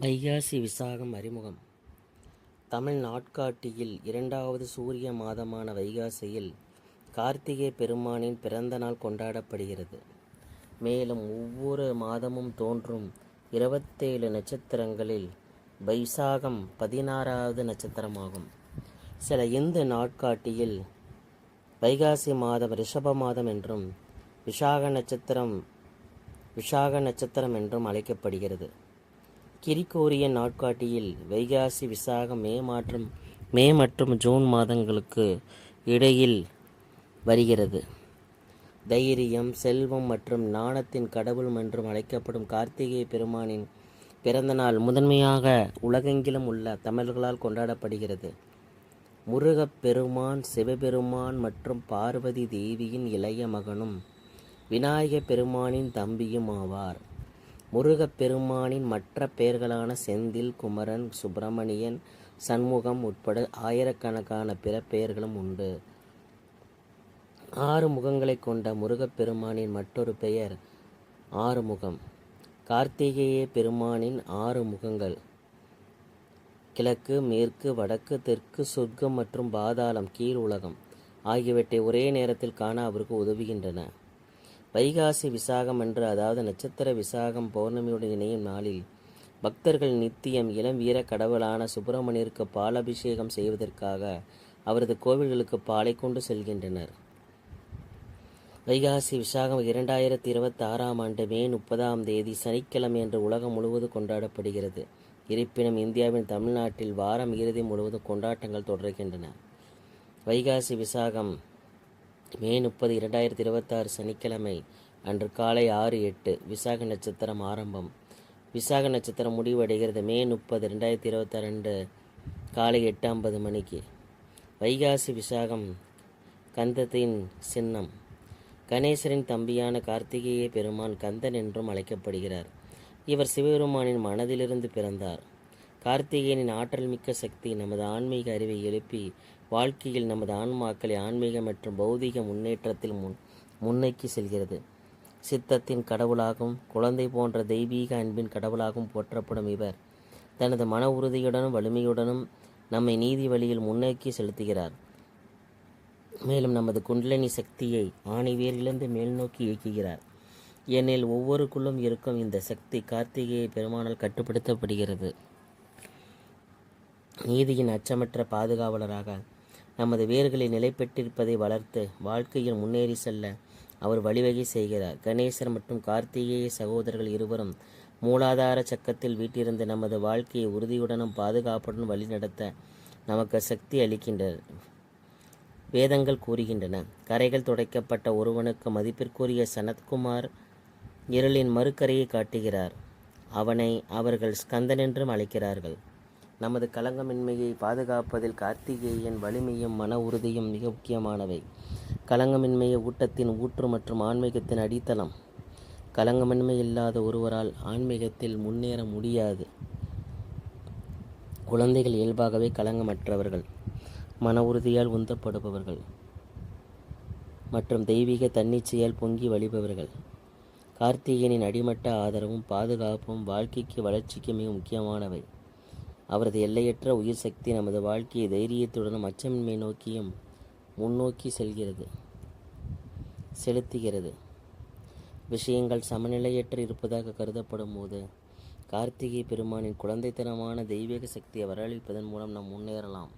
வைகாசி விசாகம் அறிமுகம். தமிழ் நாட்காட்டியில் இரண்டாவது சூரிய மாதமான வைகாசியில் கார்த்திகை பெருமானின் பிறந்த நாள் கொண்டாடப்படுகிறது. மேலும் ஒவ்வொரு மாதமும் தோன்றும் 27 நட்சத்திரங்களில் வைசாகம் 16வது நட்சத்திரமாகும். சில இந்து நாட்காட்டியில் வைகாசி மாதம் ரிஷப மாதம் என்றும் விஷாக நட்சத்திரம் என்றும் அழைக்கப்படுகிறது. கிரிகோரியன் நாட்காட்டியில் வைகாசி விசாகம் மே மற்றும் ஜூன் மாதங்களுக்கு இடையில் வருகிறது. தைரியம், செல்வம் மற்றும் ஞானத்தின் கடவுள் என்றும் அழைக்கப்படும் கார்த்திகை பெருமானின் பிறந்தநாள் முதன்மையாக உலகெங்கிலும் உள்ள தமிழர்களால் கொண்டாடப்படுகிறது. முருகப் பெருமான் சிவபெருமான் மற்றும் பார்வதி தேவியின் இளைய மகனும் விநாயகப் பெருமானின் தம்பியும் ஆவார். முருகப்பெருமானின் மற்ற பெயர்களான செந்தில், குமரன், சுப்பிரமணியன், சண்முகம் உட்பட ஆயிரக்கணக்கான பிற பெயர்களும் உண்டு. 6 முகங்களை கொண்ட முருகப்பெருமானின் மற்றொரு பெயர் ஆறுமுகம். கார்த்திகேய பெருமானின் 6 முகங்கள் கிழக்கு, மேற்கு, வடக்கு, தெற்கு, சொர்க்கம் மற்றும் பாதாளம், கீழ் உலகம் ஆகியவற்றை ஒரே நேரத்தில் காண அவருக்கு உதவுகின்றன. வைகாசி விசாகம் அன்று, அதாவது நட்சத்திர விசாகம் பௌர்ணமியுடன் இணையும் நாளில் பக்தர்கள் நித்தியம் இளம் வீர கடவுளான சுப்பிரமணியருக்கு பாலாபிஷேகம் செய்வதற்காக அவரது கோவில்களுக்கு பாலை கொண்டு செல்கின்றனர். வைகாசி விசாகம் 2026ஆம் ஆண்டு மே 30ஆம் தேதி சனிக்கிழமை என்று உலகம் முழுவதும் கொண்டாடப்படுகிறது. இருப்பினும் இந்தியாவின் தமிழ்நாட்டில் வாரம் இறுதி முழுவதும் கொண்டாட்டங்கள் தொடர்கின்றன. வைகாசி விசாகம் மே 30, 2026 சனிக்கிழமை அன்று காலை 6:08 விசாக நட்சத்திரம் ஆரம்பம். விசாக நட்சத்திரம் முடிவடைகிறது மே 30, 2026 காலை 8:50 மணிக்கு. வைகாசி விசாகம் கந்தத்தின் சின்னம். கணேசரின் தம்பியான கார்த்திகேய பெருமான் கந்தன் என்றும் அழைக்கப்படுகிறார். இவர் சிவபெருமானின் மனதிலிருந்து பிறந்தார். கார்த்திகேயனின் ஆற்றல் மிக்க சக்தி நமது ஆன்மீக அறிவை எழுப்பி வாழ்க்கையில் நமது ஆன்மாக்களை ஆன்மீக மற்றும் பௌதிக முன்னேற்றத்தில் முன்னோக்கி செல்கிறது. சித்தத்தின் கடவுளாகவும் குழந்தை போன்ற தெய்வீக அன்பின் ஆகவும் போற்றப்படும் இவர் தனது மன உறுதியுடனும் வலிமையுடனும் நம்மை நீதி வழியில் முன்னோக்கி செலுத்துகிறார். மேலும் நமது குண்டலினி சக்தியை ஆணிவேரிலிருந்து மேல் நோக்கி இயக்குகிறார். ஏனெனில் ஒவ்வொருக்குள்ளும் இருக்கும் இந்த சக்தி கார்த்திகேய பெருமானால் கட்டுப்படுத்தப்படுகிறது. நீதியின் அச்சமற்ற பாதுகாவலராக நமது வேர்களை நிலை பெற்றிருப்பதை வளர்த்து வாழ்க்கையில் முன்னேறி செல்ல அவர் வழிவகை செய்கிறார். கணேசர் மற்றும் கார்த்திகேய சகோதரர்கள் இருவரும் மூலாதார சக்கரத்தில் வீட்டிலிருந்து நமது வாழ்க்கையை உறுதியுடனும் பாதுகாப்புடன் வழிநடத்த நமக்கு சக்தி அளிக்கின்றனர். வேதங்கள் கூறுகின்றன, கரைகள் துடைக்கப்பட்ட ஒருவனுக்கு மதிப்பிற்குரிய சனத்குமார் இருளின் மறுக்கரையை காட்டுகிறார். அவனை அவர்கள் ஸ்கந்தன் என்றும் அழைக்கிறார்கள். நமது களங்கமின்மையை பாதுகாப்பதில் கார்த்திகேயன் வலிமையும் மன உறுதியும் மிக முக்கியமானவை. களங்கமின்மையை ஊட்டத்தின் ஊற்று மற்றும் ஆன்மீகத்தின் அடித்தளம். களங்கமின்மை இல்லாத ஒருவரால் ஆன்மீகத்தில் முன்னேற முடியாது. குழந்தைகள் இயல்பாகவே களங்கமற்றவர்கள், மன உறுதியால் உந்தப்படுபவர்கள் மற்றும் தெய்வீக தன்னிச்சையால் பொங்கி வழிபவர்கள். கார்த்திகேயனின் அடிமட்ட ஆதரவும் பாதுகாப்பும் வாழ்க்கைக்கு வளர்ச்சிக்கு மிக முக்கியமானவை. அவரது எல்லையற்ற உயிர் சக்தி நமது வாழ்க்கையை தைரியத்துடனும் அச்சமின்மை நோக்கியும் முன்னோக்கி செலுத்துகிறது. விஷயங்கள் சமநிலையற்று இருப்பதாக கருதப்படும் போது கார்த்திகை பெருமானின் குழந்தைத்தனமான தெய்வீக சக்தியை வரவழைப்பதன் மூலம் நாம் முன்னேறலாம்.